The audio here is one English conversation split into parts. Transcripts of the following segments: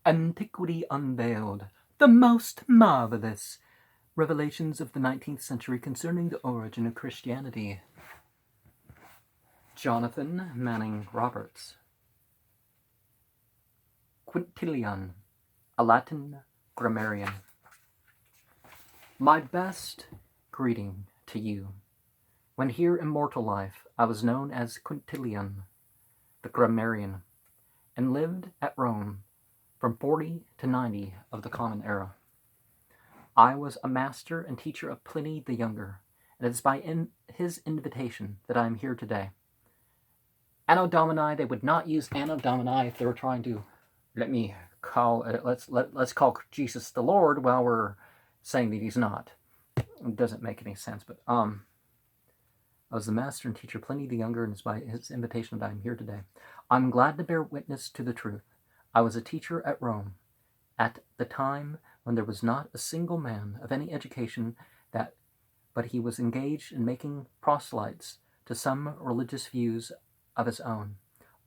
Antiquity Unveiled, the most marvelous revelations of the 19th century concerning the origin of Christianity. Jonathan Manning Roberts. Quintillian, a Latin grammarian. My best greeting to you. When here in mortal life I was known as Quintillian, the grammarian, and lived at Rome from 40 to 90 of the Common Era. I was a master and teacher of Pliny the Younger, and it is by his invitation that I am here today. Anno Domini, they would not use Anno Domini if they were trying to let's call Jesus the Lord while we're saying that he's not. It doesn't make any sense, but I was the master and teacher of Pliny the Younger, and it's by his invitation that I am here today. I'm glad to bear witness to the truth. I was a teacher at Rome at the time when there was not a single man of any education but he was engaged in making proselytes to some religious views of his own.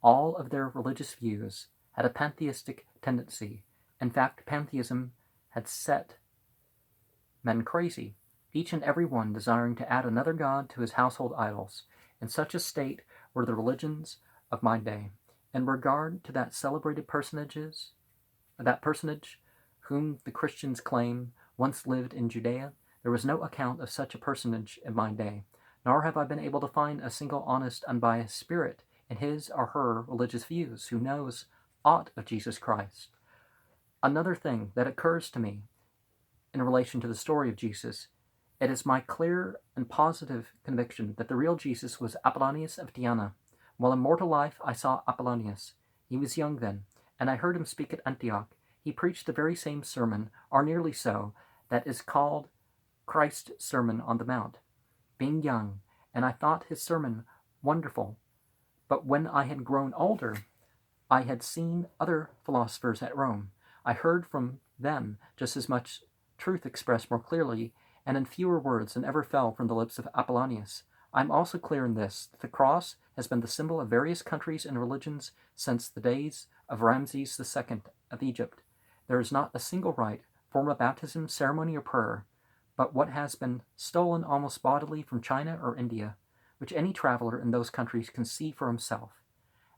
All of their religious views had a pantheistic tendency. In fact, pantheism had set men crazy, each and every one desiring to add another god to his household idols. In such a state were the religions of my day. In regard to that personage whom the Christians claim once lived in Judea, there was no account of such a personage in my day, nor have I been able to find a single honest, unbiased spirit in his or her religious views who knows aught of Jesus Christ. Another thing that occurs to me in relation to the story of Jesus, it is my clear and positive conviction that the real Jesus was Apollonius of Tyana. While in mortal life I saw Apollonius. He was young then, and I heard him speak at Antioch. He preached the very same sermon, or nearly so, that is called Christ's Sermon on the Mount, being young, and I thought his sermon wonderful. But when I had grown older, I had seen other philosophers at Rome. I heard from them just as much truth expressed more clearly, and in fewer words than ever fell from the lips of Apollonius. I am also clear in this, that the cross has been the symbol of various countries and religions since the days of Ramses II of Egypt. There is not a single rite, form of baptism, ceremony, or prayer, but what has been stolen almost bodily from China or India, which any traveler in those countries can see for himself.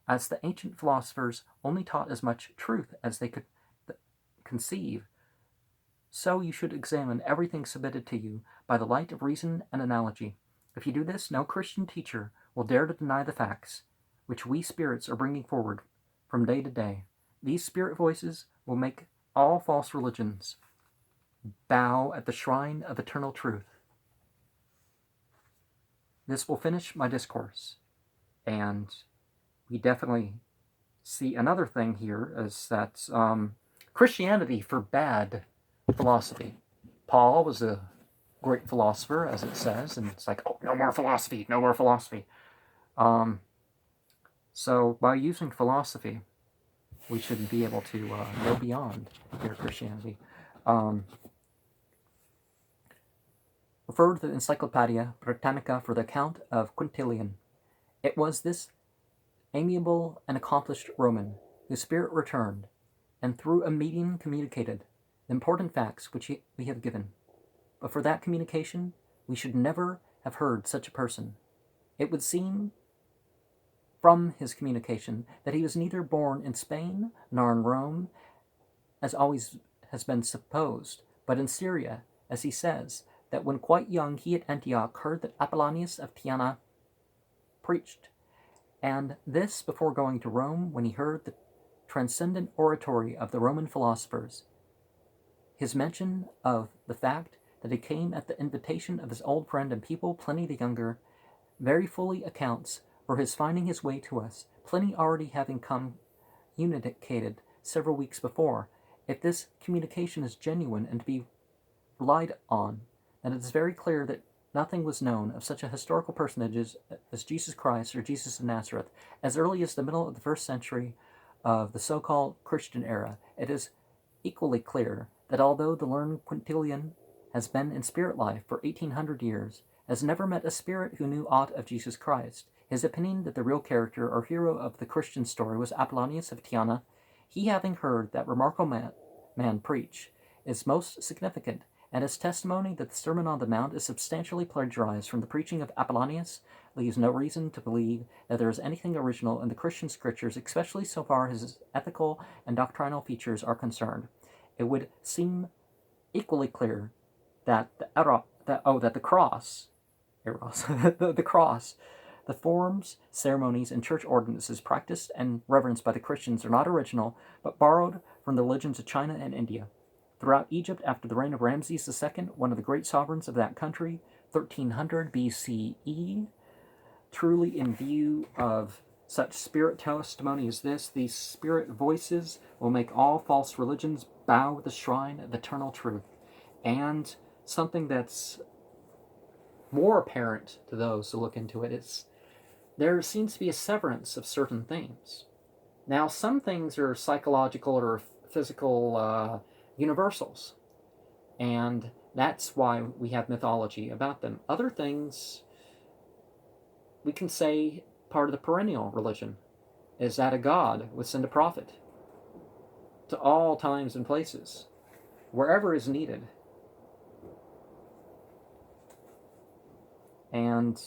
As the ancient philosophers only taught as much truth as they could conceive, so you should examine everything submitted to you by the light of reason and analogy. If you do this, no Christian teacher will dare to deny the facts which we spirits are bringing forward from day to day. These spirit voices will make all false religions bow at the shrine of eternal truth. This will finish my discourse, and we definitely see another thing here is that Christianity forbade philosophy. Paul was a great philosopher, as it says, and it's like, oh, no more philosophy, no more philosophy. So by using philosophy, we should be able to go beyond pure Christianity. Refer to the Encyclopedia Britannica for the account of Quintillian. It was this amiable and accomplished Roman whose spirit returned, and through a medium communicated the important facts which we have given. But for that communication, we should never have heard such a person. It would seem from his communication that he was neither born in Spain nor in Rome, as always has been supposed, but in Syria, as he says, that when quite young he at Antioch heard that Apollonius of Tyana preached, and this before going to Rome, when he heard the transcendent oratory of the Roman philosophers. His mention of the fact that he came at the invitation of his old friend and pupil, Pliny the Younger, very fully accounts for his finding his way to us, Pliny already having communicated several weeks before. If this communication is genuine and to be relied on, then it is very clear that nothing was known of such a historical personage as Jesus Christ or Jesus of Nazareth. As early as the middle of the 1st century of the so-called Christian era, it is equally clear that although the learned Quintillian has been in spirit life for 1800 years, has never met a spirit who knew aught of Jesus Christ. His opinion that the real character or hero of the Christian story was Apollonius of Tyana He, having heard that remarkable man preach, is most significant, and his testimony that the Sermon on the Mount is substantially plagiarized from the preaching of Apollonius leaves no reason to believe that there is anything original in the Christian scriptures, especially so far as his ethical and doctrinal features are concerned. It would seem equally clear that the cross, the cross, the forms, ceremonies, and church ordinances practiced and reverenced by the Christians are not original, but borrowed from the religions of China and India. Throughout Egypt, after the reign of Ramses II, one of the great sovereigns of that country, 1300 BCE, truly in view of such spirit testimony as this, these spirit voices will make all false religions bow at the shrine of eternal truth. And something that's more apparent to those who look into it is there seems to be a severance of certain things. Now, some things are psychological or physical universals, and that's why we have mythology about them. Other things, we can say part of the perennial religion is that a God would send a prophet to all times and places, wherever is needed. And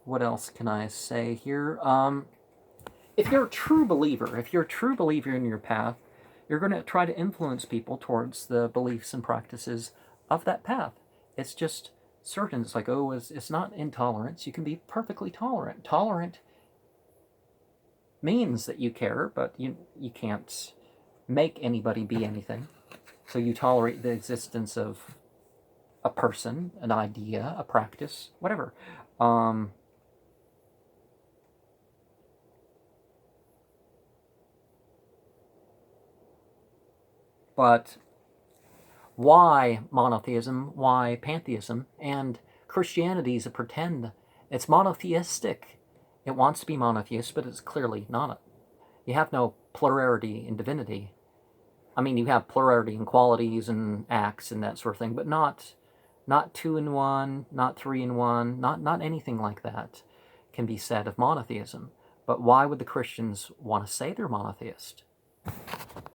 what else can I say here? If you're a true believer in your path, you're going to try to influence people towards the beliefs and practices of that path. It's just certain. It's like, oh, it's not intolerance. You can be perfectly tolerant. Tolerant means that you care, but you can't make anybody be anything. So you tolerate the existence of a person, an idea, a practice, whatever. But why monotheism? Why pantheism? And Christianity is a pretend. It's monotheistic. It wants to be monotheist, but it's clearly not. You have no plurality in divinity. I mean, you have plurality in qualities and acts and that sort of thing, but not 2 in 1, not 3 in 1, not anything like that can be said of monotheism. But why would the Christians want to say they're monotheist?